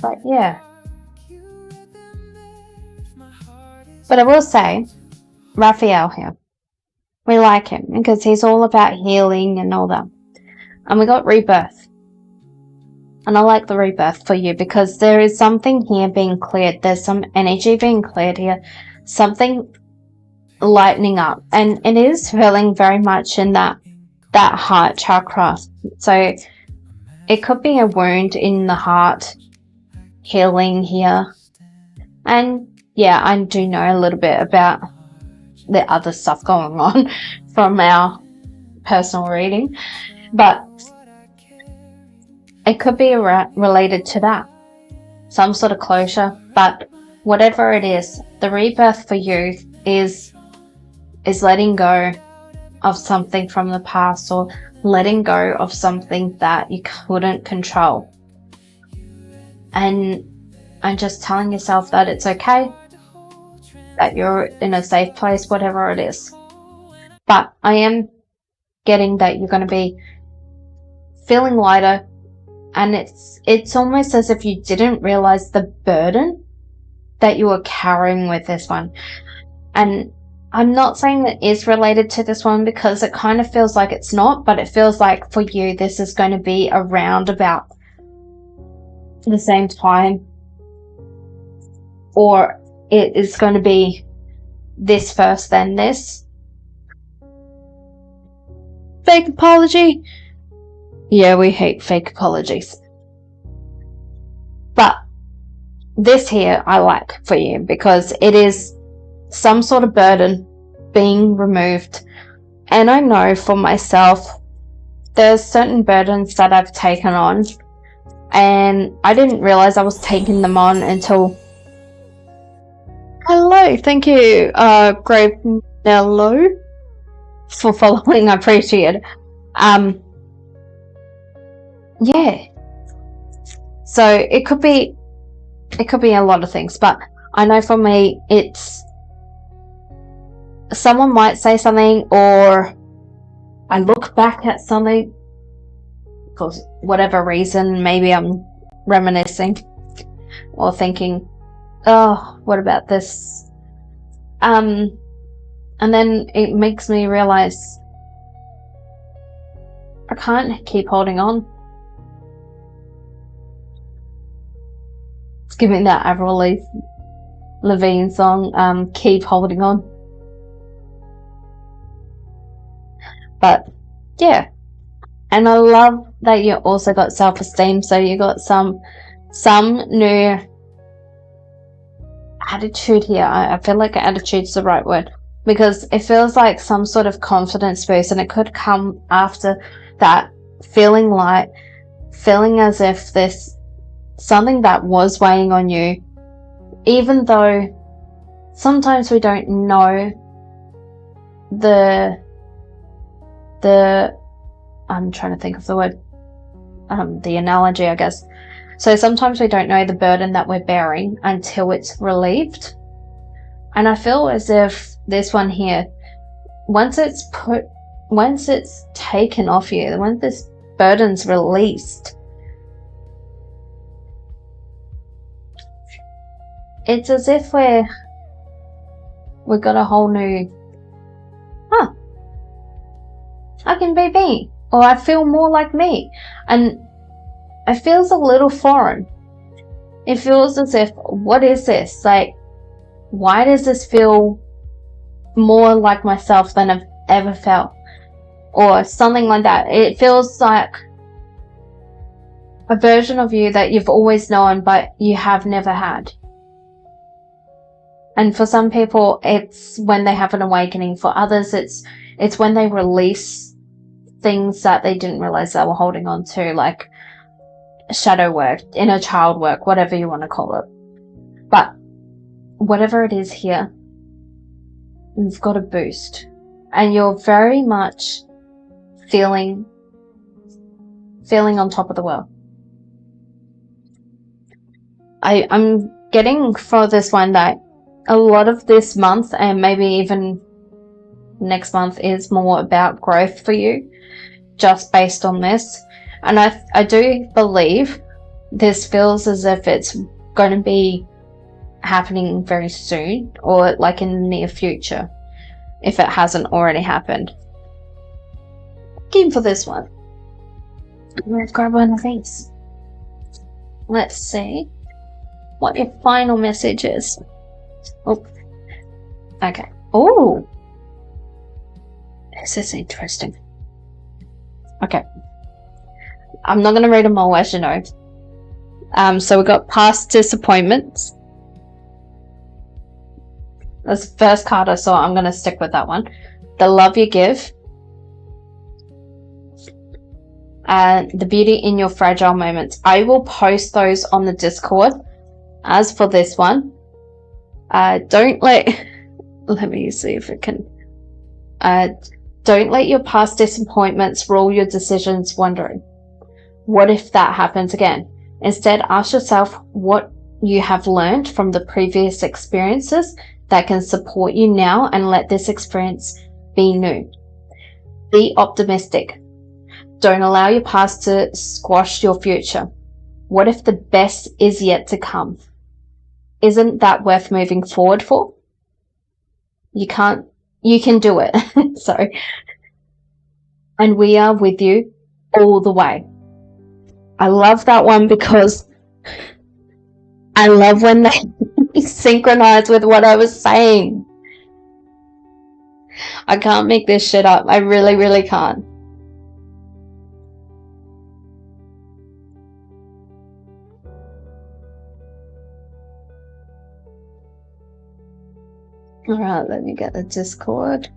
But yeah. But I will say, Raphael here, we like him because he's all about healing and all that. And we got rebirth. And I like the rebirth for you because there is something here being cleared. There's some energy being cleared here. Something lightening up. And it is feeling very much in that heart chakra. So it could be a wound in the heart healing here. And yeah, I do know a little bit about the other stuff going on from our personal reading, but it could be related to that, some sort of closure. But whatever it is, the rebirth for you is letting go of something from the past, or letting go of something that you couldn't control, and just telling yourself that it's okay, that you're in a safe place, whatever it is. But I am getting that you're going to be feeling lighter, and it's almost as if you didn't realize the burden that you were carrying with this one. And I'm not saying that is related to this one because it kind of feels like it's not, but it feels like for you this is going to be around about the same time, or it is going to be this first, then this. Fake apology. Yeah, we hate fake apologies. But this here I like for you because it is some sort of burden being removed. And I know for myself, there's certain burdens that I've taken on, and I didn't realize I was taking them on until... Hello, thank you, Gravenello, for following. I appreciate it. Yeah. So it could be a lot of things, but I know for me, it's someone might say something, or I look back at something for whatever reason. Maybe I'm reminiscing or thinking, oh, what about this? And then it makes me realize I can't keep holding on. It's giving that Avril Lavigne song, Keep Holding On. But yeah, and I love that you also got self-esteem. So you got some new attitude here. I feel like attitude's the right word, because it feels like some sort of confidence boost, and it could come after that feeling light, feeling as if this something that was weighing on you, even though sometimes we don't know the I'm trying to think of the word, the analogy, I guess. So sometimes we don't know the burden that we're bearing until it's relieved. And I feel as if this one here, once it's taken off you, once this burden's released, it's as if we've got a whole new, I can be me, or I feel more like me. And it feels a little foreign. It feels as if, what is this? Like, why does this feel more like myself than I've ever felt? Or something like that. It feels like a version of you that you've always known, but you have never had. And for some people, it's when they have an awakening. For others, it's when they release things that they didn't realize they were holding on to, like shadow work, inner child work, whatever you want to call it. But whatever it is here, you've got a boost, and you're very much feeling on top of the world. I'm getting for this one that a lot of this month, and maybe even next month is more about growth for you, just based on this. And I do believe this feels as if it's going to be happening very soon, or like in the near future, if it hasn't already happened. Looking for this one. I'm going to grab one of these. Let's see what your final message is. Oh, okay. Oh, this is interesting. Okay, I'm not going to read them all, as you know. So we got past disappointments. That's the first card I saw. I'm going to stick with that one. The love you give. And the beauty in your fragile moments. I will post those on the Discord. As for this one, don't let... Let me see if it can... don't let your past disappointments rule your decisions, wondering, what if that happens again? Instead, ask yourself what you have learned from the previous experiences that can support you now, and let this experience be new. Be optimistic. Don't allow your past to squash your future. What if the best is yet to come? Isn't that worth moving forward for? You can do it. Sorry. And we are with you all the way. I love that one because I love when they synchronize with what I was saying. I can't make this shit up. I really, really can't. Alright, let me get the Discord.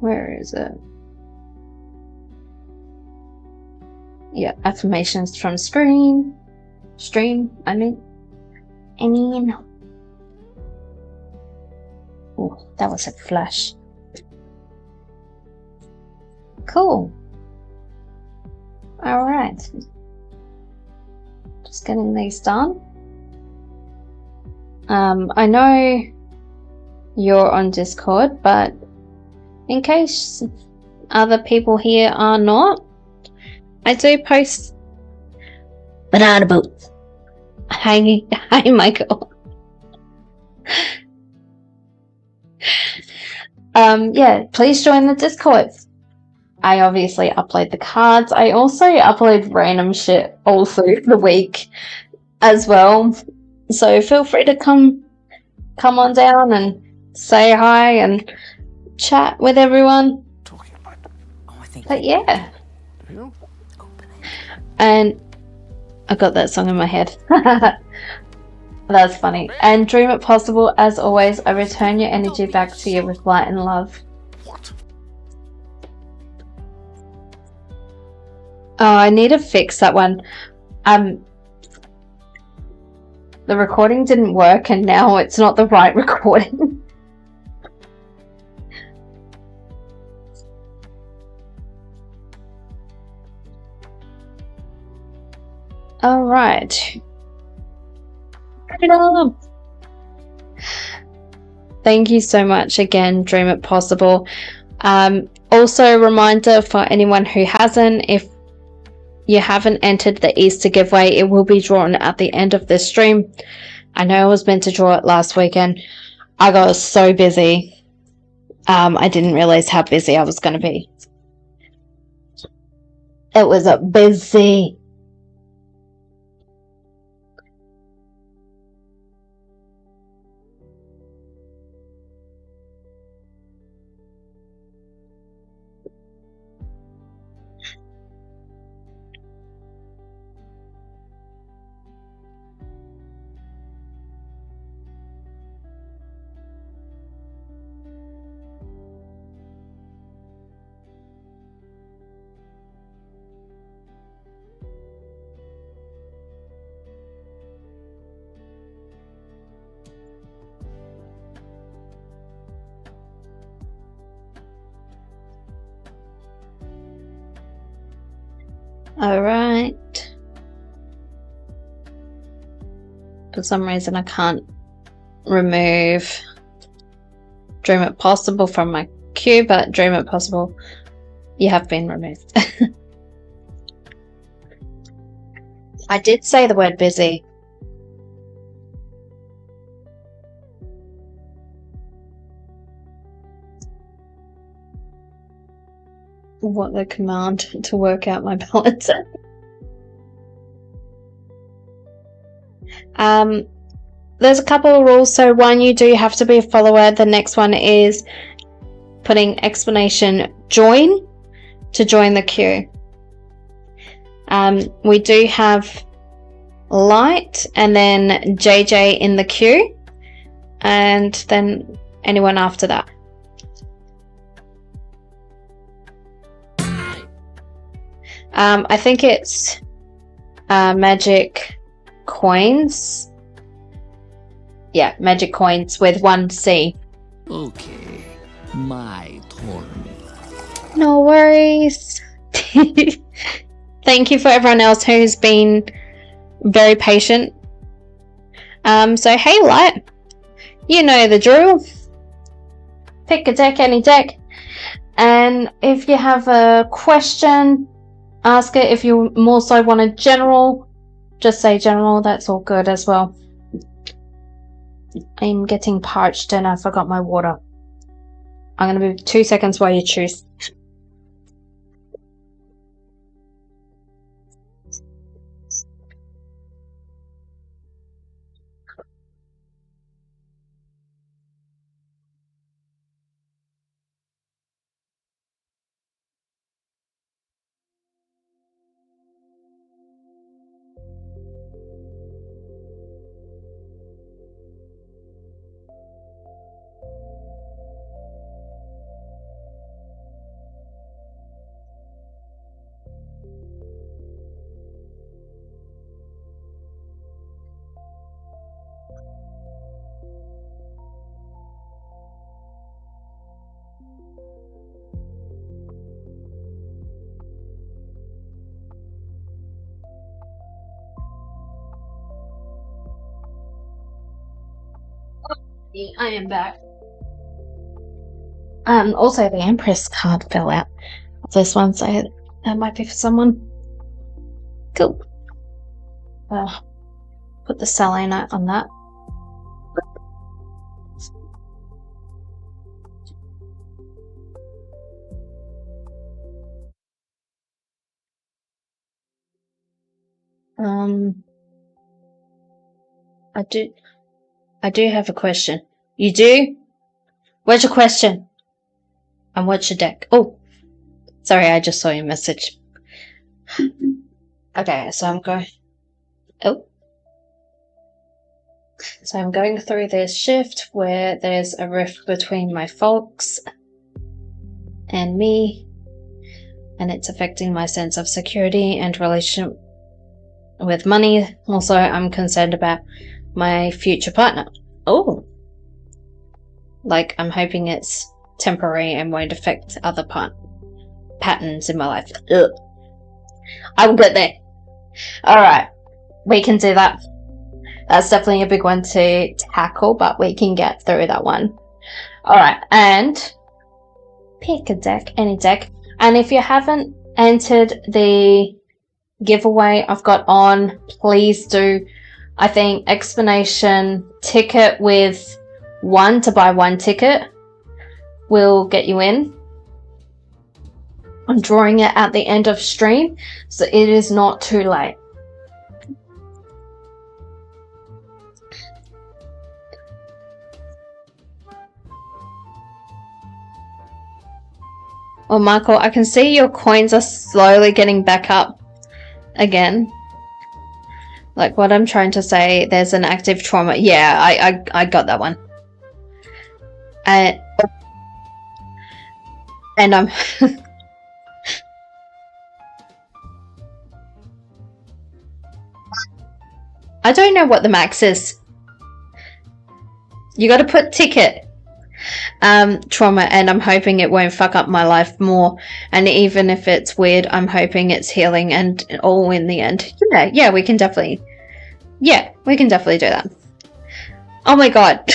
Where is it? Yeah, affirmations from stream, I mean. Oh, that was a flash. Cool. Alright. Just getting these done. I know you're on Discord, but in case other people here are not, I do post banana boats. Hi, Michael. Yeah, please join the Discord. I obviously upload the cards. I also upload random shit all through the week as well. So feel free to come on down and say hi and chat with everyone. But yeah. And I got that song in my head. That's funny. And dream it possible. As always, I return your energy back to you with light and love. Oh, I need to fix that one. The recording didn't work and now it's not the right recording. Alright. Thank you so much again, Dream It Possible. Also a reminder for anyone who hasn't, if you haven't entered the Easter giveaway, it will be drawn at the end of this stream. I know I was meant to draw it last weekend. I got so busy. I didn't realize how busy I was going to be. It was busy. Alright. for some reason I can't remove Dream It Possible from my queue, but Dream It Possible, you have been removed. I did say the word busy. What the command to work out my balance. There's a couple of rules. So one, you do have to be a follower. The next one is putting explanation join to join the queue. We do have Light and then JJ in the queue, and then anyone after that. I think it's magic coins. Yeah, magic coins with 1 C. Okay, my turn. No worries. Thank you for everyone else who's been very patient. So hey Light, you know the drill. Pick a deck, any deck, and if you have a question, ask it. If you more so want a general, just say general. That's all good as well. I'm getting parched and I forgot my water. I'm gonna be 2 seconds while you choose. I am back. Also the Empress card fell out of this one, so that might be for someone. Cool. Put the selenite on that. I do have a question. You do? Where's your question? And what's your deck? Oh, sorry, I just saw your message. Okay, so I'm going. Oh. So I'm going through this shift where there's a rift between my folks and me, and it's affecting my sense of security and relationship with money. Also, I'm concerned about my future partner. Oh. Like, I'm hoping it's temporary and won't affect other patterns in my life. Ugh. I will get there. Alright. We can do that. That's definitely a big one to tackle, but we can get through that one. Alright, and pick a deck, any deck. And if you haven't entered the giveaway I've got on, please do. I think explanation ticket with 1 to buy 1 ticket will get you in. I'm drawing it at the end of stream, so it is not too late. Well, Michael, I can see your coins are slowly getting back up again. Like what I'm trying to say, there's an active trauma. Yeah, I got that one. And I'm I don't know what the max is. You got to put ticket trauma, and I'm hoping it won't fuck up my life more. And even if it's weird, I'm hoping it's healing and all in the end. Yeah, we can definitely Yeah, we can definitely do that. Oh my god.